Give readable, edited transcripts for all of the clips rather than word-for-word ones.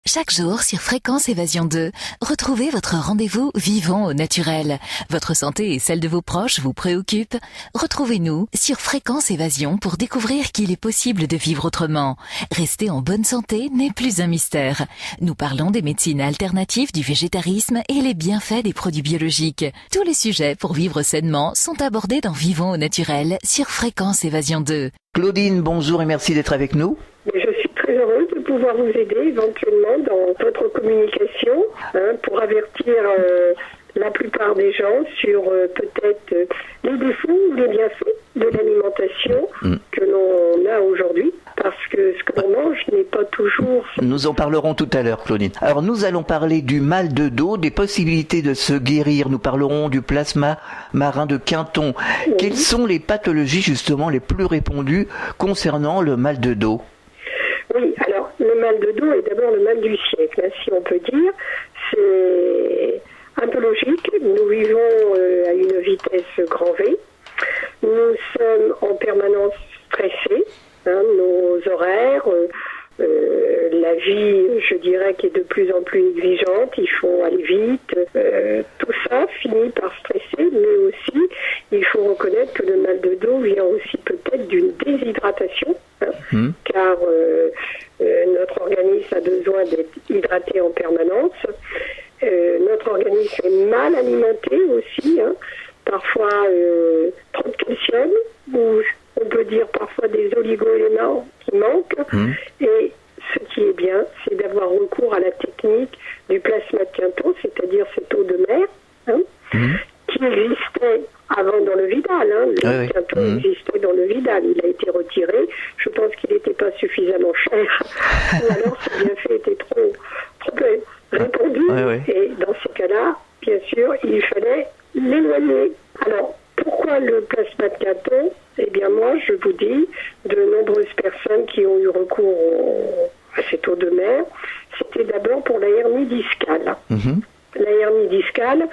Chaque jour sur Fréquence Évasion 2, retrouvez votre rendez-vous vivant au naturel. Votre santé et celle de vos proches vous préoccupent? Retrouvez-nous sur Fréquence Évasion pour découvrir qu'il est possible de vivre autrement. Rester en bonne santé n'est plus un mystère. Nous parlons des médecines alternatives, du végétarisme et les bienfaits des produits biologiques. Tous les sujets pour vivre sainement sont abordés dans Vivons au naturel sur Fréquence Évasion 2. Claudine, bonjour et merci d'être avec nous. Je suis très heureuse de pouvoir vous aider éventuellement dans votre communication pour avertir la plupart des gens sur peut-être les défauts ou les bienfaits de l'alimentation que l'on a aujourd'hui, parce que ce que l'on mange n'est pas toujours... Nous en parlerons tout à l'heure, Claudine. Alors nous allons parler du mal de dos, des possibilités de se guérir. Nous parlerons du plasma marin de Quinton. Oui. Quelles sont les pathologies justement les plus répandues concernant le mal de dos ? Oui, alors le mal de dos est d'abord le mal du siècle, si on peut dire. C'est un peu logique. Nous vivons à une vitesse grand V. Nous sommes en permanence stressés. Nos horaires, la vie, je dirais, qui est de plus en plus exigeante. Il faut aller vite. Tout ça finit par stresser, mais aussi, il faut reconnaître que le mal de dos vient aussi peut-être d'une déshydratation. Car notre organisme a besoin d'être hydraté en permanence. Notre organisme est mal alimenté aussi, parfois trop de calcium, ou on peut dire parfois des oligo-éléments qui manquent. Et ce qui est bien, c'est d'avoir recours à la technique du plasma de Quinton, c'est-à-dire cette eau de mer, qui existait avant dans le Vidal. Le Quinton existait dans le Vidal. Il a été retiré. Je pense qu'il n'était pas suffisamment cher. Ou alors ce bienfait était trop répandu. Et dans ces cas-là, bien sûr, il fallait l'éloigner. Alors, pourquoi le plasma de Quinton ? Eh bien, moi, je vous dis, de nombreuses personnes qui ont eu recours à cette eau de mer, c'était d'abord pour la hernie discale. La hernie discale,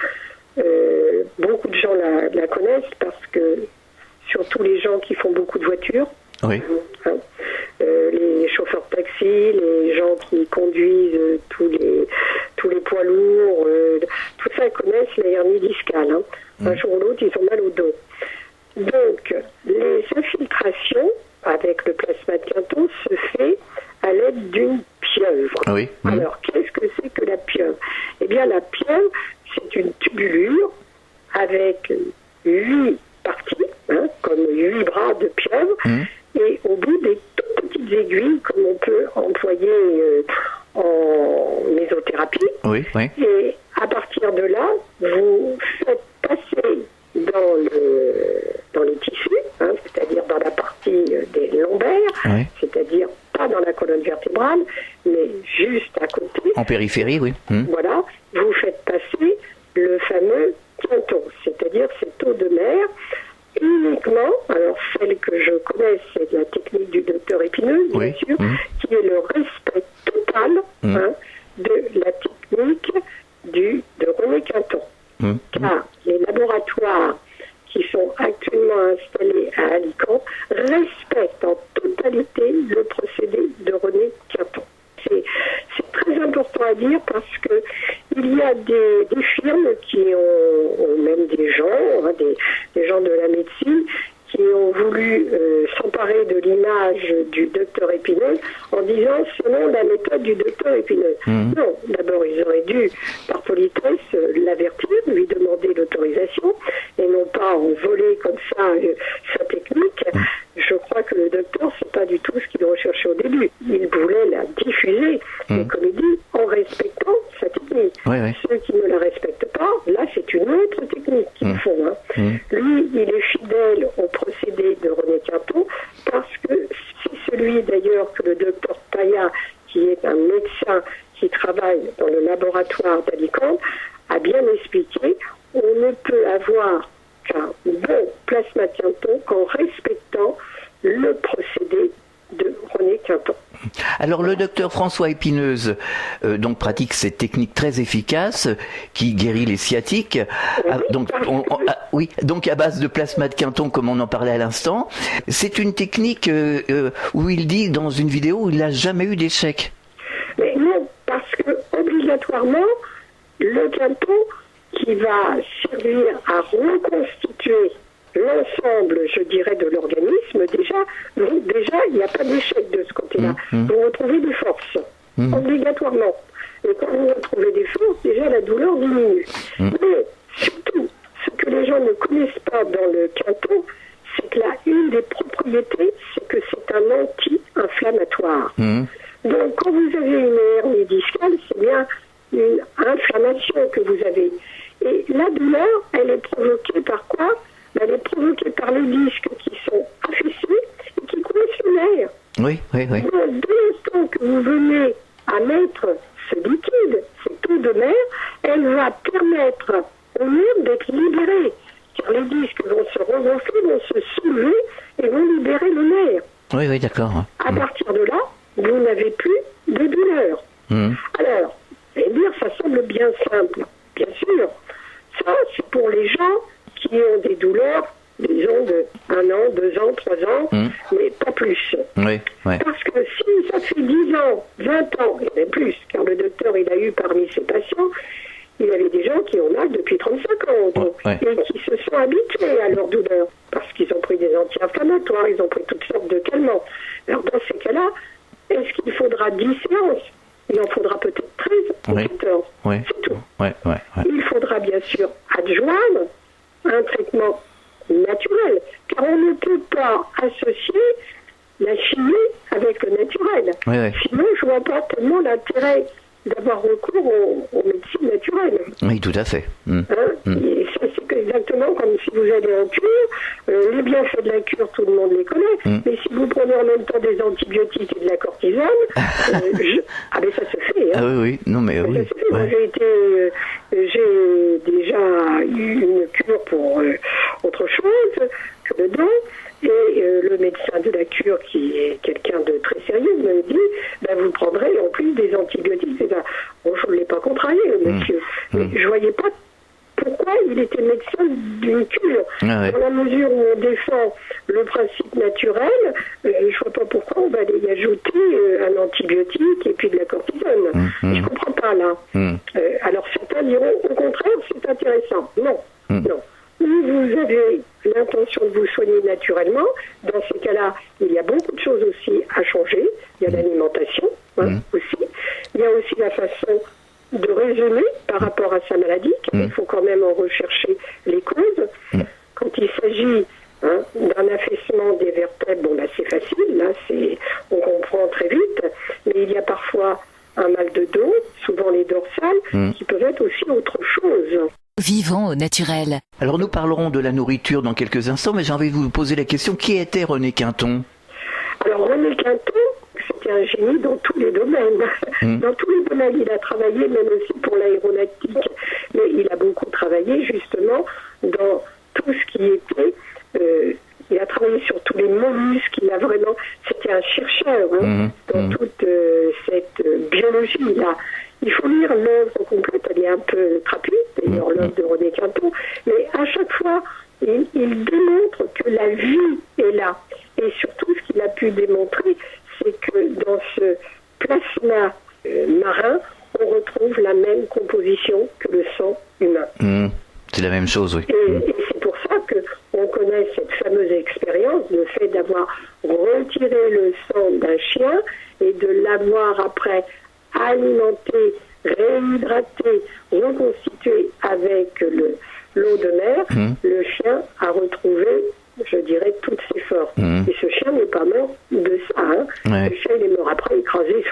beaucoup de gens la connaissent parce que, surtout les gens qui font beaucoup de voitures, les chauffeurs de taxi, les gens qui conduisent tous les poids lourds, tout ça, ils connaissent la hernie discale. Un jour ou l'autre, ils ont mal au dos. Donc, les infiltrations avec le plasma de Quinton se fait à l'aide d'une pieuvre. Alors, qu'est-ce que c'est que la pieuvre ? Eh bien, la pieuvre, c'est une tubulure avec 8 parties, comme 8 bras de pieuvre, et au bout des toutes petites aiguilles, comme on peut employer en mésothérapie. Et à partir de là, vous faites passer dans les tissus, c'est-à-dire dans la partie des lombaires, c'est-à-dire pas dans la colonne vertébrale, mais juste à côté. En périphérie, Voilà, vous faites passer le fameux Quinton, c'est-à-dire cette eau de mer, uniquement, alors celle que je connais, c'est la technique du docteur Épineuse, bien sûr, qui est le respect total de la technique de René Quinton. Car les laboratoires qui sont actuellement installés à Alicante respectent en totalité le procédé de René Quinton. C'est très important à dire parce que il y a des firmes qui ont même des gens, des gens de la médecine, qui ont voulu s'emparer de l'image du docteur Épineux en disant selon la méthode du docteur Épineux. Non, d'abord ils auraient dû, par politesse, l'avertir, lui demander l'autorisation, et non pas en voler comme ça sa technique. Je crois que le docteur, c'est pas du tout ce qu'il recherchait au début. Il voulait la diffuser, mais comme il dit, en respectant sa technique. Ceux qui ne la respectent pas, là c'est une autre technique qu'ils font. Lui, il est fidèle au procédé de René Quinton parce que c'est celui d'ailleurs que le docteur Paya, qui est un médecin qui travaille dans le laboratoire d'Alicante, a bien expliqué. On ne peut avoir qu'un bon plasma de Quinton qu'en respectant le procédé de René Quinton. Alors le docteur François Épineuse donc pratique cette technique très efficace qui guérit les sciatiques. Donc à base de plasma de Quinton, comme on en parlait à l'instant. C'est une technique où il dit dans une vidéo où il n'a jamais eu d'échec. Mais non, parce obligatoirement le quinton qui va servir à reconstituer l'ensemble, je dirais, de l'organisme. Donc déjà, il n'y a pas d'échec de ce côté-là. Vous retrouvez des forces, obligatoirement. Et quand vous retrouvez des forces, déjà la douleur diminue. Mais surtout, ce que les gens ne connaissent pas dans le quinton, c'est que là, une des propriétés, c'est que c'est un anti-inflammatoire. Donc quand vous avez une hernie discale, c'est bien une inflammation que vous avez. Et la douleur, elle est provoquée par quoi? Elle est provoquée par les disques qui sont affaissés et qui coincent le nerf. Oui. Donc, dès l'instant que vous venez à mettre ce liquide, cette eau de mer, elle va permettre au nerf d'être libéré. Car les disques vont se regonfler, vont se soulever et vont libérer le nerf. Oui, d'accord. À partir de là, vous n'avez plus de douleur. Alors, et dire, ça semble bien simple. Bien sûr, ça, c'est pour les gens qui ont des douleurs, disons, de 1 an, 2 ans, 3 ans, mais pas plus. Parce que si ça fait 10 ans, 20 ans, et même plus, car le docteur, il a eu parmi ses patients, il y avait des gens qui ont mal depuis 35 ans, donc, et qui se sont habitués à leur douleur, parce qu'ils ont pris des anti-inflammatoires, ils ont pris toutes sortes de calmants. Alors, dans ces cas-là, est-ce qu'il faudra 10 séances? Il en faudra peut-être 13 ou 14. C'est tout. Il faudra bien sûr adjoindre un traitement naturel, car on ne peut pas associer la chimie avec le naturel. Sinon, je ne vois pas tellement l'intérêt d'avoir recours aux médecines naturelles. Oui, tout à fait. Et ça, c'est exactement comme si vous allez en cure. Les bienfaits de la cure, tout le monde les connaît. Mais si vous prenez en même temps des antibiotiques et de la cortisone, mais ça se fait. Ah oui, non mais oui. Ça se fait. Moi, j'ai déjà eu une cure pour autre chose que le dent. Et le médecin de la cure, qui est quelqu'un de très sérieux, me dit, vous prendrez en plus des antibiotiques. Bon, je ne l'ai pas contrarié, le monsieur. Mais je ne voyais pas pourquoi il était médecin d'une cure. Dans la mesure où on défend le principe naturel, je ne vois pas pourquoi on va y ajouter un antibiotique et puis de la cortisone. Je ne comprends pas, là. Alors certains diront, au contraire, c'est intéressant. Non. Si vous avez l'intention de vous soigner naturellement, dans ces cas-là, il y a beaucoup de choses aussi à changer. Il y a l'alimentation aussi. Il y a aussi la façon de raisonner par rapport à sa maladie, car il faut quand même en rechercher les causes. Quand il s'agit d'un affaissement des vertèbres, c'est facile, là, on comprend très vite, mais il y a parfois un mal de dos, souvent les dorsales, qui peuvent être aussi autre chose. Vivons au naturel. Alors nous parlerons de la nourriture dans quelques instants, mais j'ai envie de vous poser la question, qui était René Quinton? Alors René Quinton, c'était un génie dans tous les domaines. Dans tous les domaines, il a travaillé, même aussi pour l'aéronautique, mais il a beaucoup travaillé justement dans tout ce qui était... il a travaillé sur tous les mollusques, c'était un chercheur dans toute cette biologie-là. Il faut lire l'œuvre complète, elle est un peu trapue, d'ailleurs l'œuvre de René Quinton, mais à chaque fois, il démontre que la vie est là. Et surtout, ce qu'il a pu démontrer, c'est que dans ce plasma marin, on retrouve la même composition que le sang humain. C'est la même chose, oui. Et c'est pour ça qu'on connaît cette fameuse expérience, le fait d'avoir retiré le sang d'un chien et de l'avoir après alimenté, réhydraté, reconstitué avec l'eau de mer. Le chien a retrouvé, je dirais, toutes ses forces. Et ce chien n'est pas mort de ça. Le chien, il est mort après, écrasé.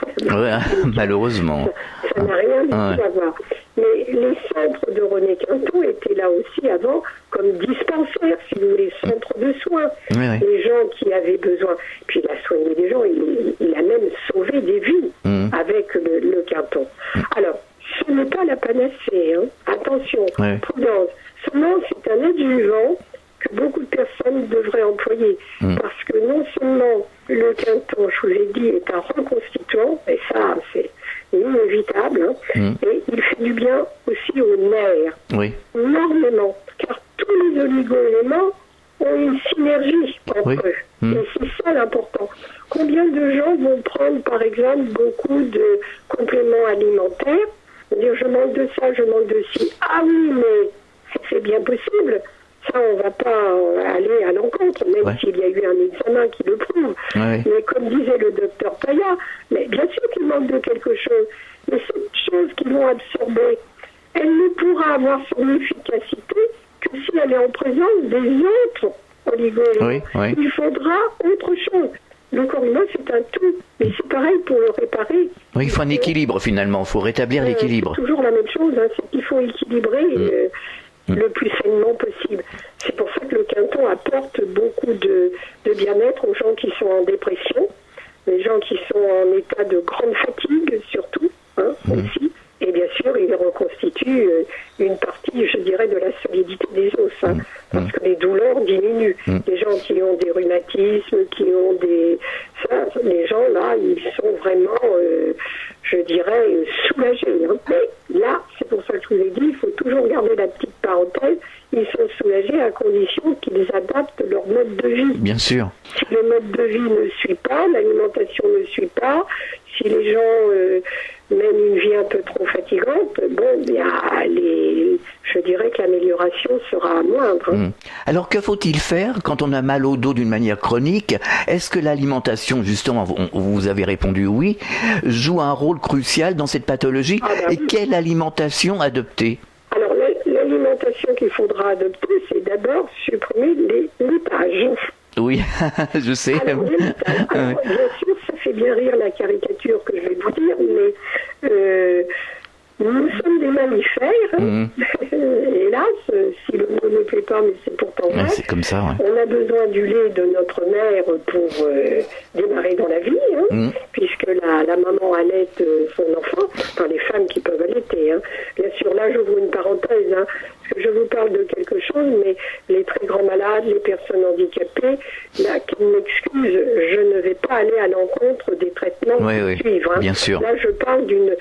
Malheureusement. Ça n'a rien du tout à voir. Mais les centres de René Quinton étaient là aussi avant comme dispensaires, si vous voulez, centres de soins. Les gens qui avaient besoin. Puis il a soigné des gens, il a même sauvé des vies avec le Quinton. Alors, ce n'est pas la panacée. Attention, prudence. Seulement, c'est un adjuvant que beaucoup de personnes devraient employer. Parce que non seulement le Quinton, je vous ai dit, est un reconstituant, et ça, c'est inévitable, et il fait du bien aussi aux nerfs. Énormément. Car tous les oligo-éléments ont une synergie entre eux. Et c'est ça l'important. Combien de gens vont prendre, par exemple, beaucoup de compléments alimentaires dire je manque de ça, je manque de ci. Ah oui, mais c'est bien possible. Ça, on ne va pas aller à l'encontre, même s'il y a eu un examen qui le prouve. Ouais. Mais comme disait le docteur Paya, mais bien sûr qu'il manque de quelque chose. Mais cette chose qu'ils vont absorber, elle ne pourra avoir son efficacité que si elle est en présence des autres oligo-éléments. Oui, oui. Il faudra autre chose. Le corps humain, c'est un tout. Mais c'est pareil pour le réparer. Oui, il faut un équilibre finalement, il faut rétablir l'équilibre. C'est toujours la même chose, hein, c'est qu'il faut équilibrer le plus sainement possible. C'est pour ça que le Quinton apporte beaucoup de bien-être aux gens qui sont en dépression, les gens qui sont en état de grande fatigue surtout, hein, aussi. Et bien sûr, il reconstitue une partie, je dirais, de la solidité des os, hein, parce que les douleurs diminuent. Les gens qui ont des rhumatismes, qui ont des... Ça, les gens, là, ils sont vraiment, je dirais, soulagés. Hein. Mais là, c'est pour ça que je vous ai dit, il faut toujours garder la petite parenthèse, ils sont soulagés à condition qu'ils adaptent leur mode de vie. Bien sûr. Si le mode de vie ne suit pas, l'alimentation ne suit pas, si les gens mènent une vie un peu trop fatigante, bon, bien, je dirais que l'amélioration sera moindre. Alors que faut-il faire quand on a mal au dos d'une manière chronique? Est-ce que l'alimentation, justement, vous avez répondu oui, joue un rôle crucial dans cette pathologie? Et quelle alimentation adopter? Alors l'alimentation qu'il faudra adopter, c'est d'abord supprimer les laitages. Oui, je sais. Alors, bien sûr, ça fait bien rire la caricature que je vais vous dire, mais nous sommes des mammifères. Hélas, si le mot ne plaît pas, mais c'est pourtant vrai. C'est comme ça, ouais. On a besoin du lait de notre mère pour démarrer dans la vie, hein, puisque la maman allaite son enfant, enfin les femmes qui peuvent allaiter. Hein. Bien sûr, là, j'ouvre une parenthèse, hein, parce que je vous parle de quelque chose, mais les très grands malades, les personnes handicapées, là, qu'ils m'excusent, je ne vais pas aller à l'encontre des traitements qui suivent. Hein. Bien sûr. Là, je parle d'une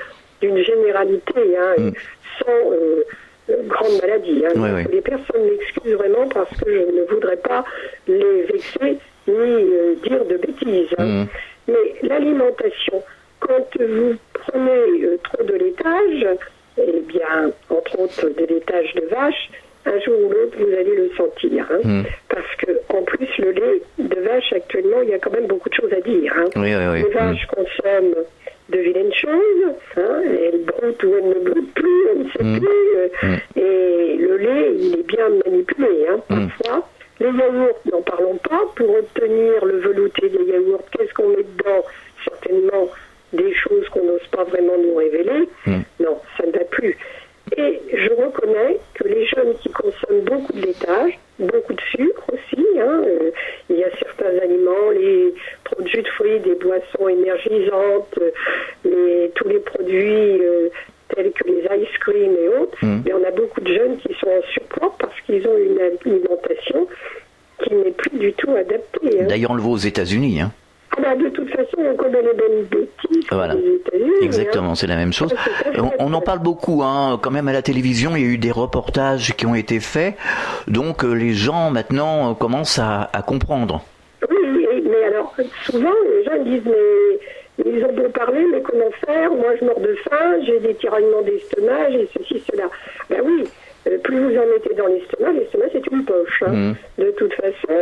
généralité, hein, sans grande maladie. Hein. Les personnes m'excusent vraiment parce que je ne voudrais pas les vexer ni dire de bêtises. Hein. Mais l'alimentation, quand vous prenez trop de laitage, eh bien, entre autres de laitage de vache, un jour ou l'autre, vous allez le sentir. Hein. Parce que, en plus, le lait de vache, actuellement, il y a quand même beaucoup de choses à dire. Hein. Les vaches consomment de vilaines choses, hein, elles broutent ou elles ne broutent plus, elles ne sait plus, et le lait, il est bien manipulé, hein, parfois. Les yaourts, n'en parlons pas, pour obtenir le velouté des yaourts, qu'est-ce qu'on met dedans? Certainement des choses qu'on n'ose pas vraiment nous révéler. Non, ça ne va plus. Et je reconnais que les jeunes qui consomment beaucoup de laitage, beaucoup de sucre aussi, hein, il y a certains aliments, les trop de jus de fruits, des boissons énergisantes, tous les produits tels que les ice cream et autres, mais on a beaucoup de jeunes qui sont en surpoids parce qu'ils ont une alimentation qui n'est plus du tout adaptée. Hein. D'ailleurs, on le voit aux États-Unis, hein. De toute façon, on connaît les bonnes bêtises. Voilà. Des États-Unis. Exactement, c'est la même chose. On en parle beaucoup, hein. Quand même à la télévision, il y a eu des reportages qui ont été faits, donc les gens maintenant commencent à comprendre. Oui, mais alors souvent les gens disent mais ils ont beau parler, mais comment faire? Moi je meurs de faim, j'ai des tiraillements d'estomac, j'ai ceci, cela. Ben oui. Plus vous en mettez dans l'estomac c'est une poche. Hein. De toute façon,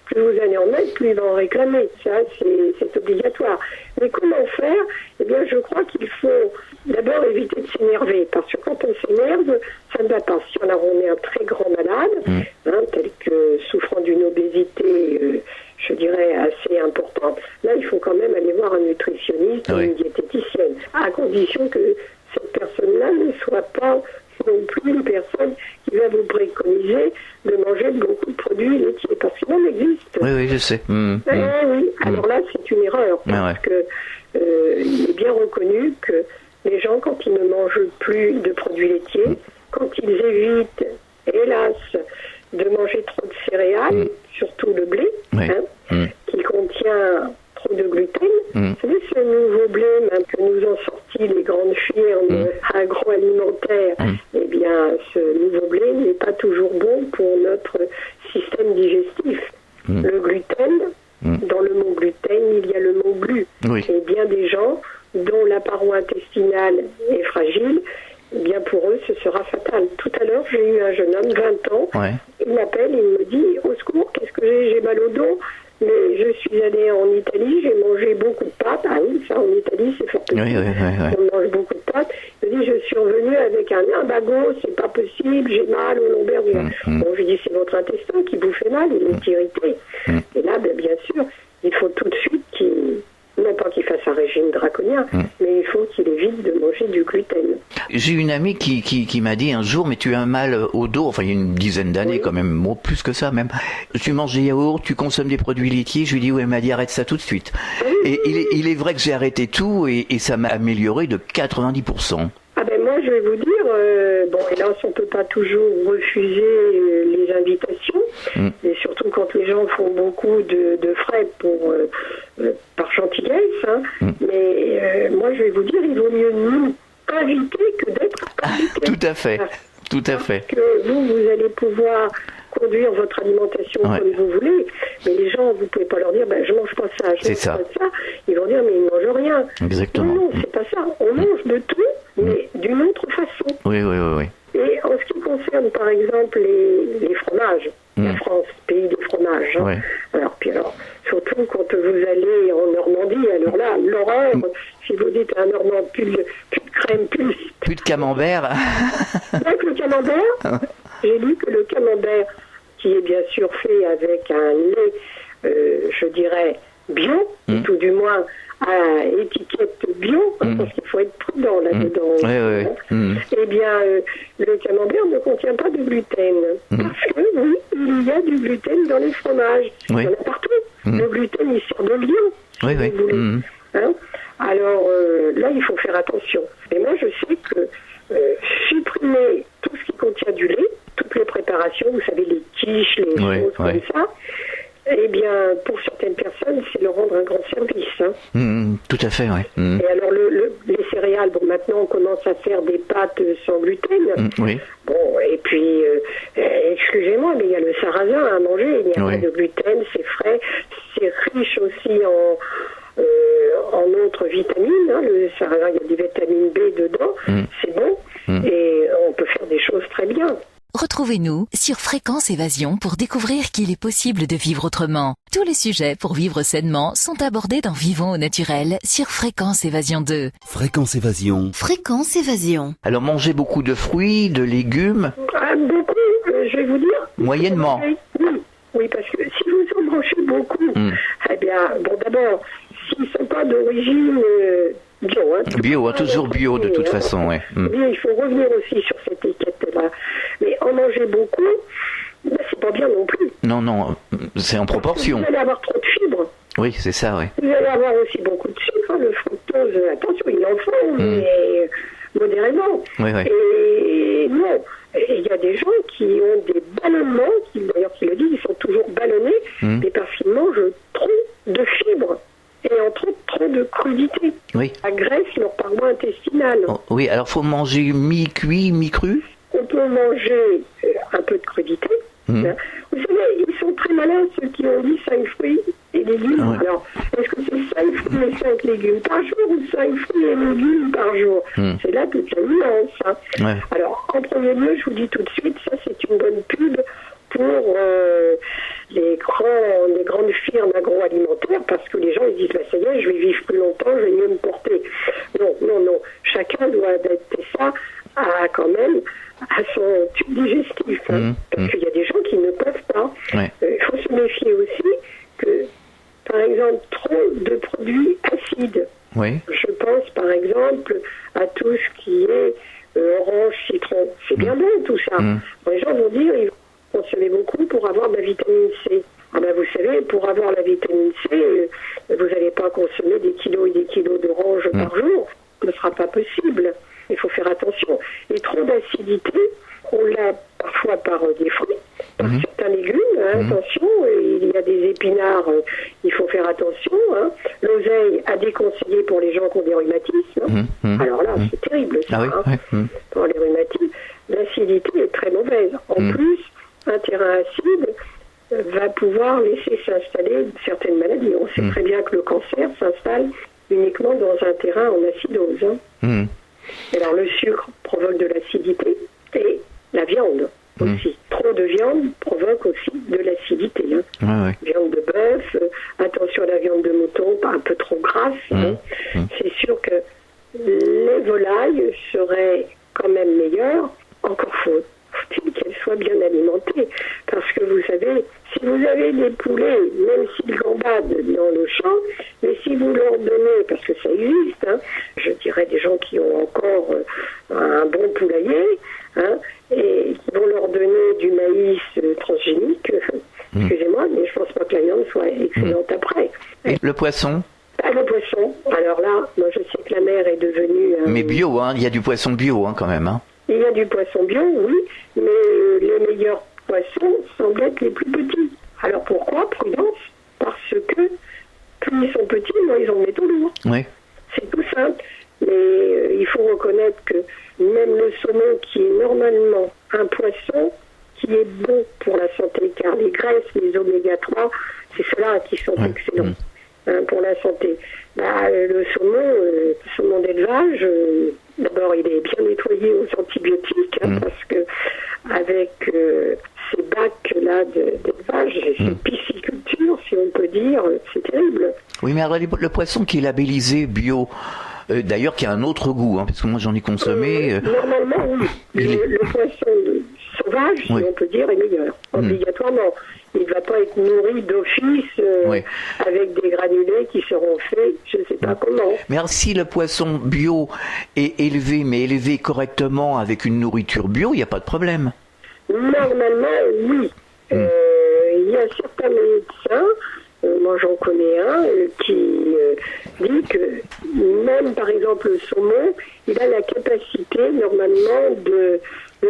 plus vous allez en mettre, plus il va en réclamer. Ça, c'est obligatoire. Mais comment faire? Eh bien, je crois qu'il faut d'abord éviter de s'énerver, parce que quand on s'énerve, ça ne va pas. Si on est un très grand malade, hein, tel que souffrant d'une obésité, je dirais, assez importante, là, il faut quand même aller voir un nutritionniste ou une diététicienne, à condition que cette personne-là ne soit pas non plus une personne qui va vous préconiser de manger beaucoup de produits laitiers, parce qu'il en existe. Oui, je sais. Oui. Alors là, c'est une erreur, parce que il est bien reconnu que les gens, quand ils ne mangent plus de produits laitiers, quand ils évitent, hélas, de manger trop de céréales, surtout le blé, qui contient trop de gluten. Vous savez, ce nouveau blé même, que nous ont sorti les grandes firmes agroalimentaires, eh bien, ce nouveau blé n'est pas toujours bon pour notre système digestif. Le gluten, dans le mot gluten, il y a le mot glu. Et bien des gens dont la paroi intestinale est fragile, eh bien pour eux, ce sera fatal. Tout à l'heure, j'ai eu un jeune homme, 20 ans, il m'appelle, il me dit, au secours, qu'est-ce que j'ai mal au dos, mais je suis allée en Italie, j'ai mangé beaucoup de pâtes. Ah oui, ça en Italie, c'est fort possible. On mange beaucoup de pâtes. Il me dit, je suis revenue avec un lumbago, c'est pas possible, j'ai mal au lombaire. Bon, je lui dis, c'est votre intestin qui vous fait mal, il est irrité. Et là, bien sûr, il faut tout de suite non pas qu'il fasse un régime draconien, mais il faut qu'il évite de manger du gluten. J'ai une amie qui m'a dit un jour, mais tu as un mal au dos, enfin il y a une dizaine d'années quand même, bon, plus que ça même. Tu manges des yaourts, tu consommes des produits laitiers. Je lui dis, elle m'a dit arrête ça tout de suite. Et il est vrai que j'ai arrêté tout et ça m'a amélioré de 90%. Ah ben moi je vais vous dire, bon hélas on ne peut pas toujours refuser les invitations, et surtout quand les gens font beaucoup de frais par gentillesse, mais moi je vais vous dire, il vaut mieux nous inviter que d'être invité. Tout à fait, tout à fait. Parce que vous allez pouvoir conduire votre alimentation comme vous voulez, mais les gens, vous ne pouvez pas leur dire, je mange pas ça, je mange pas ça. Ils vont dire, mais ils ne mangent rien. Exactement. Non, c'est pas ça. On mange de tout, mais d'une autre façon. Oui. Et en ce qui concerne, par exemple, les fromages, la France, pays des fromages. Alors, surtout quand vous allez en Normandie, alors là, l'horreur, si vous dites à un Normand, plus de crème, plus de camembert. Avec le camembert, j'ai lu que le camembert, qui est bien sûr fait avec un lait, je dirais, bio, tout du moins à étiquette bio, parce qu'il faut être prudent là-dedans. Eh bien, le camembert ne contient pas de gluten. Parce que, oui, il y a du gluten dans les fromages. Il y en a partout. Le gluten, il sort de Lyon. Alors, là, il faut faire attention. Et moi, je sais que supprimer tout ce qui contient du lait, toutes les préparations, vous savez, les quiches, les choses comme ça, eh bien, pour certaines personnes, c'est leur rendre un grand service. Tout à fait, Et alors, les céréales, bon, maintenant, on commence à faire des pâtes sans gluten. Bon, et puis, excusez-moi, mais il y a le sarrasin à manger, il n'y a pas de gluten, c'est frais, c'est riche aussi en autres vitamines. Le sarrasin, il y a des vitamines B dedans, c'est bon, et on peut faire des choses très bien. Retrouvez-nous sur Fréquence Évasion pour découvrir qu'il est possible de vivre autrement. Tous les sujets pour vivre sainement sont abordés dans Vivons au naturel sur Fréquence Évasion 2. Fréquence Évasion. Fréquence Évasion. Alors mangez beaucoup de fruits, de légumes. Beaucoup, je vais vous dire. Moyennement. Oui, parce que si vous en mangez beaucoup, eh bien, bon d'abord, s'ils ne sont pas d'origine bio. Toujours bio de toute façon, Bien, il faut revenir aussi sur cette étiquette-là. Mais en manger beaucoup, c'est pas bien non plus. Non, c'est en proportion. Vous allez avoir trop de fibres. Oui, c'est ça, Vous allez avoir aussi beaucoup de sucre, le fructose, attention, il en faut, mais modérément. Et non, il y a des gens qui ont des ballonnements, d'ailleurs qui le disent, ils sont toujours ballonnés, mais parce qu'ils mangent trop de fibres. Et entre autres, trop de crudité. Agresse leur paroi intestinale. Alors faut manger mi-cuit, mi-cru. On peut manger un peu de crudité. Vous savez, ils sont très malins, ceux qui ont dit 5 fruits et légumes. Alors, est-ce que c'est 5 fruits et 5 légumes par jour ou 5 fruits et légumes par jour C'est là toute la nuance. Alors, en premier lieu, je vous dis tout de suite, ça c'est une bonne pub pour les grandes firmes agroalimentaires, parce que les gens ils disent ça y est, je vais vivre plus longtemps, je vais mieux me porter. Non. Chacun doit adapter ça à son tube digestif. Parce qu'il y a des gens qui ne peuvent pas. Il faut se méfier aussi que, par exemple, trop de produits acides. Je pense par exemple à tout ce qui est orange, citron. C'est bien bon tout ça. Les gens vont dire il faut consommer beaucoup pour avoir de la vitamine C. Vous savez, pour avoir la vitamine C, vous n'allez pas consommer des kilos et des kilos d'orange par jour. Ce ne sera pas possible. Il faut faire attention. Et trop d'acidité, on l'a parfois par des fruits, par certains légumes. Attention, il y a des épinards, il faut faire attention. L'oseille à déconseiller pour les gens qui ont des rhumatismes. Alors là, c'est terrible ça. Pour les rhumatismes, l'acidité est très mauvaise. En plus, un terrain acide va pouvoir laisser s'installer certaines maladies. On sait très bien que le cancer s'installe uniquement dans un terrain en acidose. Hein. Alors le sucre provoque de l'acidité et la viande aussi. Trop de viande provoque aussi de l'acidité. Hein. Viande de bœuf, attention à la viande de mouton, pas un peu trop grasse. Hein. C'est sûr que les volailles seraient quand même meilleures. Encore faut-il qu'elles soient bien alimentées. Parce que vous savez, si vous avez des poulets, même s'ils gambadent dans le champ, mais si vous leur donnez, parce que ça existe, hein, je dirais des gens qui ont encore un bon poulailler, hein, et qui vont leur donner du maïs transgénique, excusez-moi, mais je pense pas que la viande soit excellente après. Et le poisson? Le poisson, alors là, moi je sais que la mer est devenue... Mais bio, hein, il y a du poisson bio hein, quand même. Hein. Il y a du poisson bio, oui, mais les meilleurs poissons semblent être les plus petits. Alors pourquoi? Prudence, parce que plus ils sont petits, moins ils en mettent au lourd. Oui. C'est tout simple. Mais il faut reconnaître que même le saumon, qui est normalement un poisson qui est bon pour la santé, car les graisses, les oméga 3, c'est ceux-là qui sont excellents hein, pour la santé. Le saumon d'élevage, d'abord il est bien nettoyé aux antibiotiques, hein, parce que avec ces bacs-là d'élevage, ces piscicultures, si on peut dire, c'est terrible. Oui, mais alors, le poisson qui est labellisé bio, d'ailleurs qui a un autre goût, hein, parce que moi j'en ai consommé. Normalement, oui. Le poisson sauvage, si on peut dire, est meilleur, obligatoirement. Il ne va pas être nourri d'office avec des granulés qui seront faits, je ne sais pas comment. Mais alors, si le poisson bio est élevé, mais élevé correctement avec une nourriture bio, il n'y a pas de problème. Normalement, oui. Il y a certains médecins, moi j'en connais un, qui dit que même par exemple le saumon, il a la capacité normalement de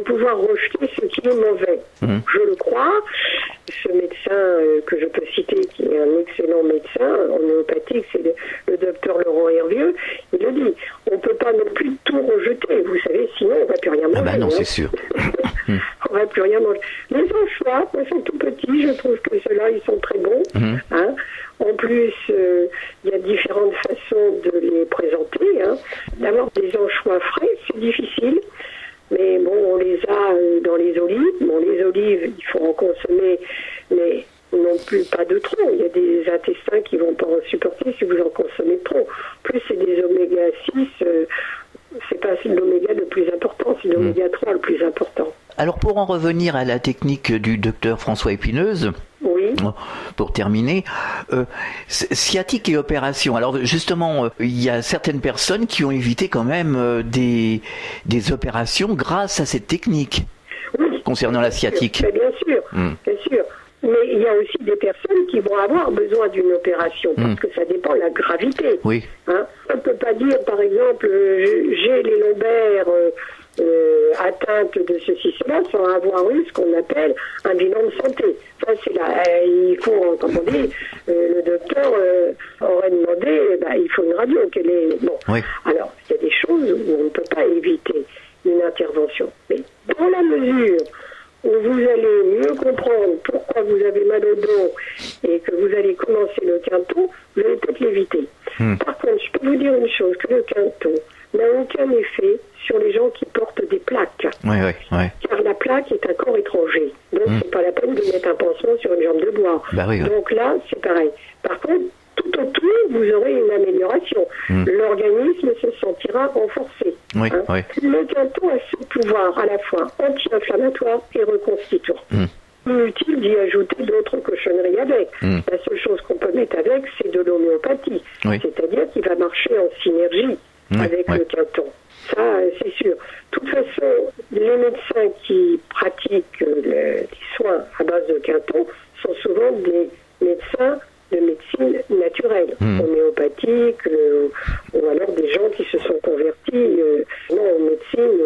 pouvoir rejeter ce qui est mauvais. Je le crois. Ce médecin que je peux citer, qui est un excellent médecin en homéopathique, c'est le docteur Laurent Hervieux, il le dit, on ne peut pas non plus tout rejeter, vous savez, sinon on ne va plus rien manger. Ah bah non, c'est sûr. On ne va plus rien manger. Les anchois, ils sont tout petits, je trouve que ceux-là, ils sont très bons. Hein. En plus, il y a différentes façons de les présenter. Hein. D'abord, des anchois frais, c'est difficile. Mais bon, on les a dans les olives. Bon, les olives, il faut en consommer, mais non plus pas de trop. Il y a des intestins qui vont pas en supporter si vous en consommez trop. Plus c'est des oméga 6, c'est pas l'oméga le plus important, c'est l'oméga 3 le plus important. Alors pour en revenir à la technique du docteur François Épineuse, pour terminer, sciatique et opération. Alors justement, il y a certaines personnes qui ont évité quand même des opérations grâce à cette technique concernant la sciatique. Bien sûr, bien sûr. Mais il y a aussi des personnes qui vont avoir besoin d'une opération, parce que ça dépend de la gravité. Oui. Hein, on ne peut pas dire, par exemple, j'ai les lombaires atteinte de ceci, cela, sans avoir eu ce qu'on appelle un bilan de santé. Ça, c'est là, il faut, comme on dit, le docteur aurait demandé, il faut une radio. Alors, il y a des choses où on ne peut pas éviter une intervention. Mais dans la mesure où vous allez mieux comprendre pourquoi vous avez mal au dos et que vous allez commencer le quinton, vous allez peut-être l'éviter. Par contre, je peux vous dire une chose, que le quinton n'a aucun effet sur les gens qui portent des plaques. Car la plaque est un corps étranger. Donc, c'est pas la peine de mettre un pansement sur une jambe de bois. Donc là, c'est pareil. Par contre, tout autour, vous aurez une amélioration. L'organisme se sentira renforcé. Le quinton a ce pouvoir à la fois anti-inflammatoire et reconstituant. Inutile d'y ajouter d'autres cochonneries avec. La seule chose qu'on peut mettre avec, c'est de l'homéopathie. C'est-à-dire qu'il va marcher en synergie avec le quinton. Ça, c'est sûr. De toute façon, les médecins qui pratiquent les soins à base de quinton sont souvent des médecins de médecine naturelle, homéopathique, ou alors des gens qui se sont convertis en médecine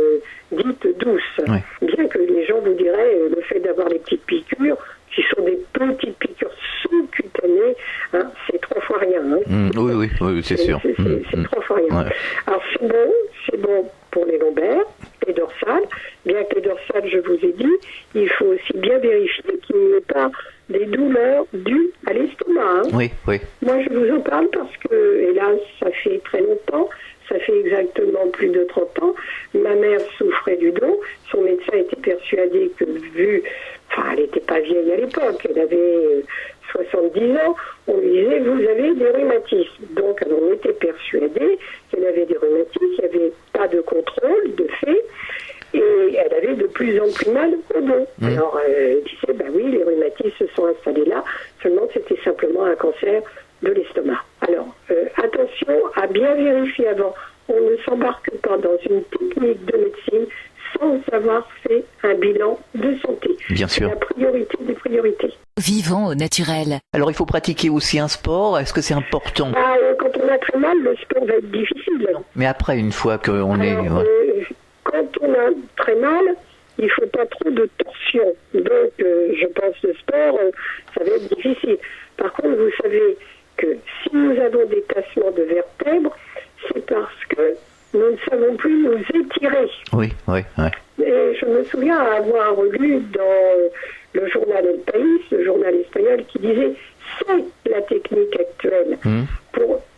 dite douce. Bien que les gens vous diraient, le fait d'avoir les petites piqûres, qui sont des petites piqûres sous-cutanées, c'est 3 fois rien. Oui, c'est sûr. C'est 3 fois rien. Alors c'est bon pour les lombaires, les dorsales, bien que les dorsales, je vous ai dit, il faut aussi bien vérifier qu'il n'y ait pas des douleurs dues à l'estomac. Hein. Oui, oui. Moi, je vous en parle parce que, hélas, ça fait très longtemps, ça fait exactement plus de 30 ans. Ma mère souffrait du dos. Son médecin était persuadé que, elle n'était pas vieille à l'époque, elle avait 70 ans, on lui disait, vous avez des rhumatismes. Donc, alors, on était persuadé qu'elle avait des rhumatismes, il n'y avait pas de contrôle, de fait, et elle avait de plus en plus mal au dos. Alors, elle disait, oui, les rhumatismes se sont installés là, seulement c'était simplement un cancer de l'estomac. Alors, attention à bien vérifier avant. On ne s'embarque pas dans une technique de médecine sans avoir fait un bilan de santé. Bien sûr. C'est la priorité des priorités. Vivons au naturel. Alors il faut pratiquer aussi un sport, est-ce que c'est important? Quand on a très mal, le sport va être difficile. Mais après, une fois qu'on est... Quand on a très mal, il ne faut pas trop de torsion. Donc, je pense que le sport, ça va être difficile. Par contre, vous savez que si nous avons des tassements de vertèbres, c'est parce que nous ne savons plus nous étirer. Oui. Et je me souviens avoir lu dans le journal El País, le journal espagnol, qui disait c'est la technique actuelle.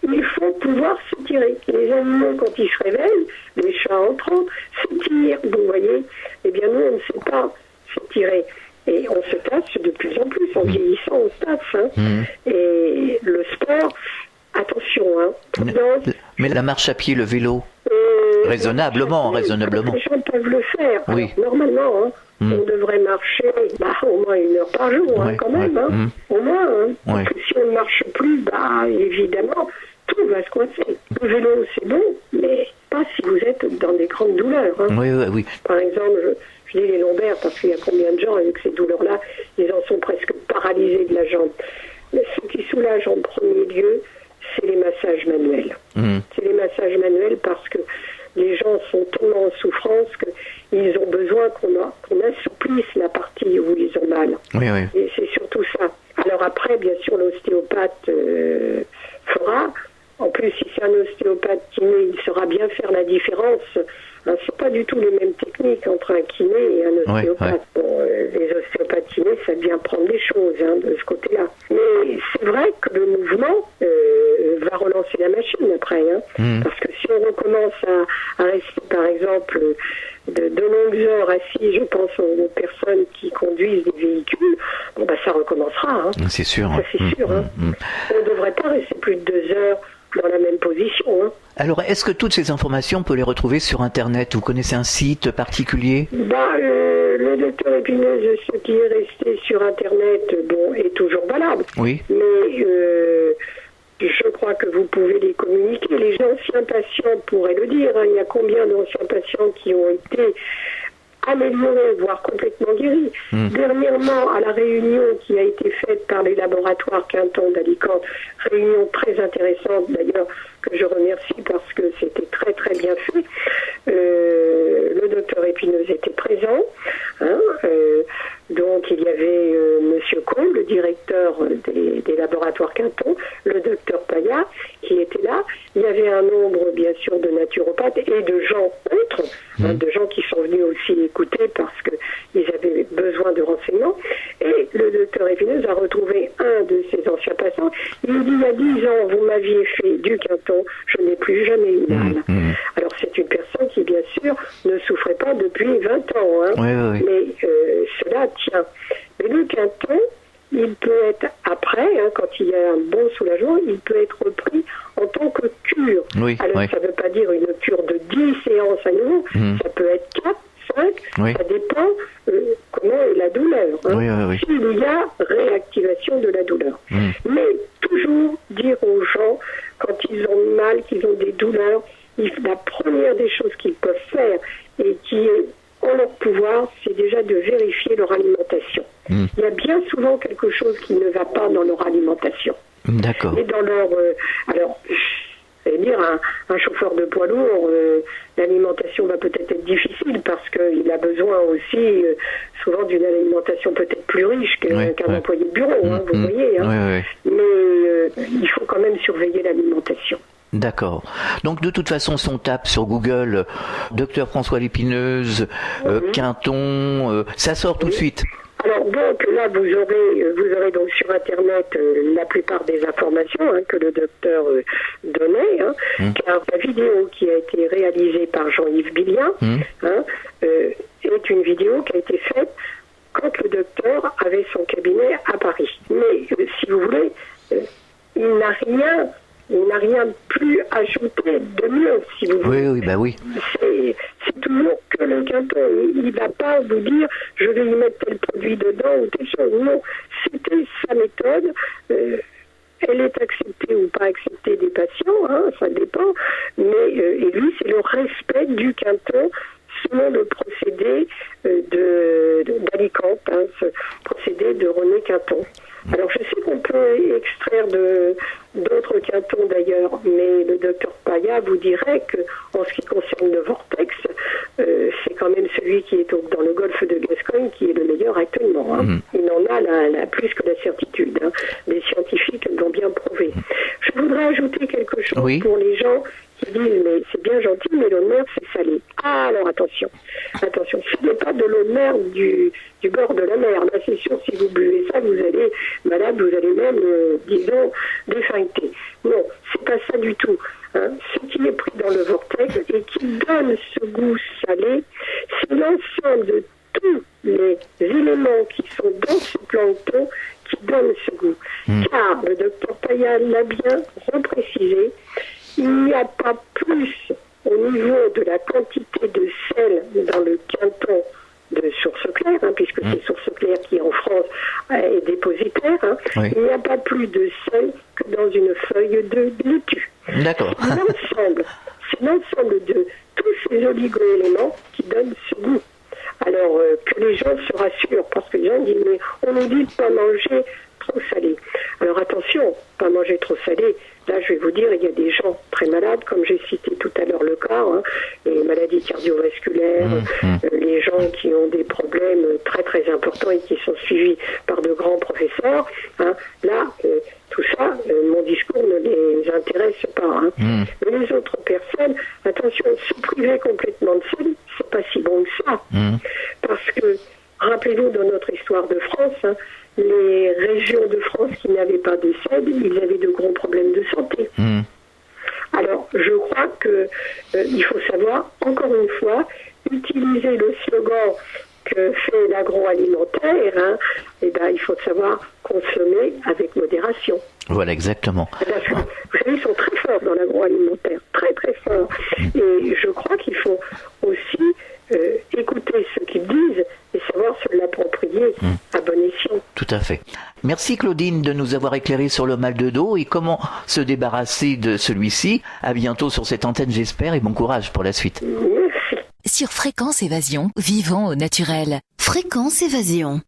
Il faut pouvoir s'étirer. Les animaux, quand ils se réveillent, les chats entre autres, s'étirent. Vous voyez, eh bien nous, on ne sait pas s'étirer. Et on se tasse de plus en plus. En vieillissant, on se tasse. Et le sport, attention. Mais la marche à pied, le vélo, raisonnablement. Les gens peuvent le faire. Oui. Alors, normalement, on devrait marcher au moins 1 heure par jour, quand même. Au moins. Parce que si on ne marche plus, évidemment, tout va se coincer. Le vélo, c'est bon, mais pas si vous êtes dans des grandes douleurs. Oui. Par exemple, je dis les lombaires, parce qu'il y a combien de gens avec ces douleurs-là, ils en sont presque paralysés de la jambe. Mais ce qui soulage en premier lieu, c'est les massages manuels. C'est les massages manuels parce que les gens sont tellement en souffrance qu'ils ont besoin qu'on assouplisse la partie où ils ont mal. Oui. Et c'est surtout ça. Alors après, bien sûr, l'ostéopathe fera. En plus, si c'est un ostéopathe kiné, il saura bien faire la différence. C'est pas du tout les mêmes techniques entre un kiné et un ostéopathe. Les ostéopathes kinés savent bien prendre les choses de ce côté-là. Mais c'est vrai que le mouvement va relancer la machine après. Parce que si on recommence à rester, par exemple, de longues heures assis, je pense aux personnes qui conduisent des véhicules, ça recommencera. C'est sûr. Ça, c'est sûr. On ne devrait pas rester plus de 2 heures dans la même position. Alors, est-ce que toutes ces informations, on peut les retrouver sur Internet? Vous connaissez un site particulier? Le docteur Épineuse, ce qui est resté sur Internet, est toujours valable. Oui. Mais je crois que vous pouvez les communiquer. Les anciens patients pourraient le dire. Il y a combien d'anciens patients qui ont été améliorés, voire complètement guéris. Dernièrement, à la réunion qui a été faite par les laboratoires Quinton d'Alicante, réunion très intéressante d'ailleurs, que je remercie parce que c'était très très bien fait, le docteur Épineuse était présent. Donc il y avait Monsieur Cole, le directeur des laboratoires Quinton, le docteur Payat qui était là. Il y avait un nombre bien sûr de naturopathes et de gens autres, de gens qui sont venus aussi écouter parce qu'ils avaient besoin de renseignements. Et le docteur Épineuse a retrouvé un de ses anciens patients. Il dit, il y a 10 ans, vous m'aviez fait du Quinton, je n'ai plus jamais eu mal. Alors c'est une personne qui bien sûr ne souffrait pas depuis 20 ans. Oui. Mais cela tient. Mais le Quinton, il peut être après, quand il y a un bon soulagement, il peut être repris en tant que cure. Alors ça ne veut pas dire une cure de 10 séances à nouveau, ça peut être 4, 5, ça dépend comment est la douleur. S'il y a réactivation de la douleur. Mais toujours dire aux gens, quand ils ont mal, qu'ils ont des douleurs, la première des choses qu'ils peuvent faire et qui est en leur pouvoir, c'est déjà de vérifier leur alimentation. Il y a bien souvent quelque chose qui ne va pas dans leur alimentation. D'accord. Et dans leur... dire un chauffeur de poids lourd, l'alimentation va peut-être être difficile parce qu'il a besoin aussi souvent d'une alimentation peut-être plus riche qu'un employé de bureau, vous voyez. Mais il faut quand même surveiller l'alimentation. D'accord. Donc de toute façon, si on tape sur Google Docteur François Lépineuse, Quinton, ça sort tout de suite. Alors Alors donc là, vous aurez donc sur Internet la plupart des informations que le docteur donnait, car la vidéo qui a été réalisée par Jean-Yves Billien est une vidéo qui a été faite quand le docteur avait son cabinet à Paris. Mais si vous voulez, il n'a rien plus ajouté de mieux, si vous voulez. Oui, bah oui. C'est toujours que le canton. Il ne va pas vous dire je vais y mettre tel produit dedans ou telle chose. Non, c'était sa méthode. Elle est acceptée ou pas acceptée des patients, ça dépend. Mais et lui, c'est le respect du canton selon le procédé d'Alicante, ce procédé de René Quinton. Alors je sais qu'on peut extraire d'autres cantons d'ailleurs, mais le docteur Paya vous dirait que en ce qui concerne le vortex, c'est quand même celui qui est dans le golfe de Gascogne qui est le meilleur actuellement. Il en a la plus que la certitude. Les scientifiques l'ont bien prouvé. Je voudrais ajouter quelque chose pour les gens qui disent mais c'est bien gentil, mais l'eau de mer c'est salé. Ah alors attention, ce n'est pas de l'eau de mer du bord de la mer. Là c'est sûr, si vous buvez ça, vous allez malade, vous allez même, disons, défuncter. Non, c'est pas ça du tout. Ce qui est pris dans le vortex et qui donne ce goût salé, c'est l'ensemble de tous les éléments qui sont dans ce plancton qui donnent ce goût. Car le docteur Paya l'a bien reprécisé, il n'y a pas plus au niveau de la quantité de sel dans le canton de Source Claire, puisque c'est Source Claire qui en France est dépositaire, il n'y a pas plus de sel que dans une feuille de laitue. D'accord. C'est l'ensemble de tous ces oligo-éléments qui donnent ce goût. Alors que les gens se rassurent, parce que les gens disent mais on nous dit de pas manger trop salé. Alors attention, pas manger trop salé. Là, je vais vous dire, il y a des gens très malades, comme j'ai cité tout à l'heure le cas, les maladies cardiovasculaires, les gens qui ont des problèmes très très importants et qui sont suivis par de grands professeurs. Là, tout ça, mon discours ne les intéresse pas. Mais les autres personnes, attention, se priver complètement de sel, c'est pas si bon que ça. Parce que, rappelez-vous, dans notre histoire de France, les régions de France qui n'avaient pas de sel, ils avaient de gros problèmes de santé. Alors, je crois que il faut savoir, encore une fois, utiliser le slogan que fait l'agroalimentaire, il faut savoir consommer avec modération. Voilà, exactement. Parce que, vous savez, ils sont très forts dans l'agroalimentaire, très très forts. Et je crois qu'il faut aussi écouter ce qu'ils disent et savoir se l'approprier à bon escient. Tout à fait. Merci Claudine de nous avoir éclairé sur le mal de dos et comment se débarrasser de celui-ci. À bientôt sur cette antenne, j'espère, et bon courage pour la suite. Merci. Sur Fréquence Évasion, vivons au naturel. Fréquence Évasion.